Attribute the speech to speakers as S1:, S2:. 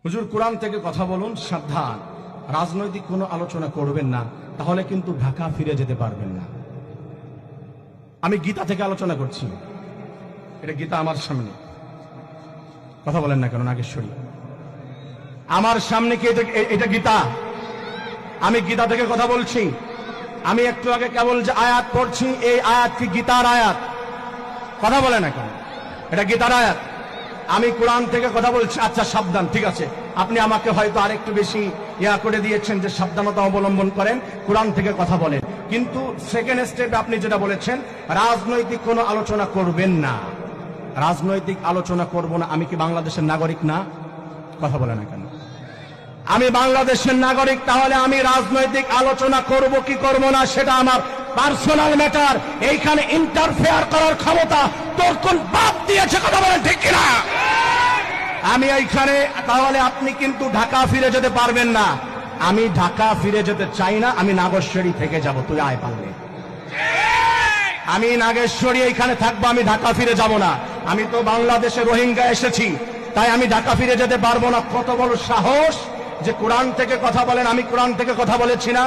S1: হুজুর কোরআন থেকে কথা বলুন, সাবধান, রাজনৈতিক কোনো আলোচনা করবেন না, তাহলে কিন্তু ঢাকা ফিরে যেতে পারবেন না। আমি গীতা থেকে আলোচনা করছি, এটা গীতা আমার সামনে। কথা বলেন না কেন নাগেশ্বরী? আমার সামনে কি এটা গীতা? আমি গীতা থেকে কথা বলছি। আমি একটু আগে কেবল যে আয়াত পড়ছি, এই আয়াত কি গীতার আয়াত? কথা বলে না কেন? এটা গীতার আয়াত। আমি কোরআন থেকে কথা বলছি। আচ্ছা সাবধান, ঠিক আছে, আপনি আমাকে হয়তো আরেকটু বেশি করে দিয়েছেন যে সাবধানতা অবলম্বন করেন, কোরআন থেকে কথা বলেন। কিন্তু সেকেন্ড স্টেপে আপনি যেটা বলেছেন, রাজনৈতিক কোনো আলোচনা করবেন না। রাজনৈতিক আলোচনা করব না। আমি কি বাংলাদেশের নাগরিক না? কথা বলে না কেন? আমি বাংলাদেশের নাগরিক, তাহলে আমি রাজনৈতিক আলোচনা করব কি করব না সেটা আমার পার্সোনাল ম্যাটার। এইখানে ইন্টারফেয়ার করার ক্ষমতা তোর কোন বাপ দিয়েছে? কথা বলেন ঠিক কিনা? আমি এইখানে, তাহলে আপনি কিন্তু ঢাকা ফিরে যেতে পারবেন না। আমি ঢাকা ফিরে যেতে চাই না, আমি নাগেশ্বরী থেকে যাব। তুই আয় পারলে, আমি নাগেশ্বরী এইখানে থাকবো, আমি ঢাকা ফিরে যাব না। আমি তো বাংলাদেশে রোহিঙ্গা এসেছি, তাই আমি ঢাকা ফিরে যেতে পারবো না। কত বড় সাহস যে কোরআন থেকে কথা বলেন! আমি কোরআন থেকে কথা বলেছি না।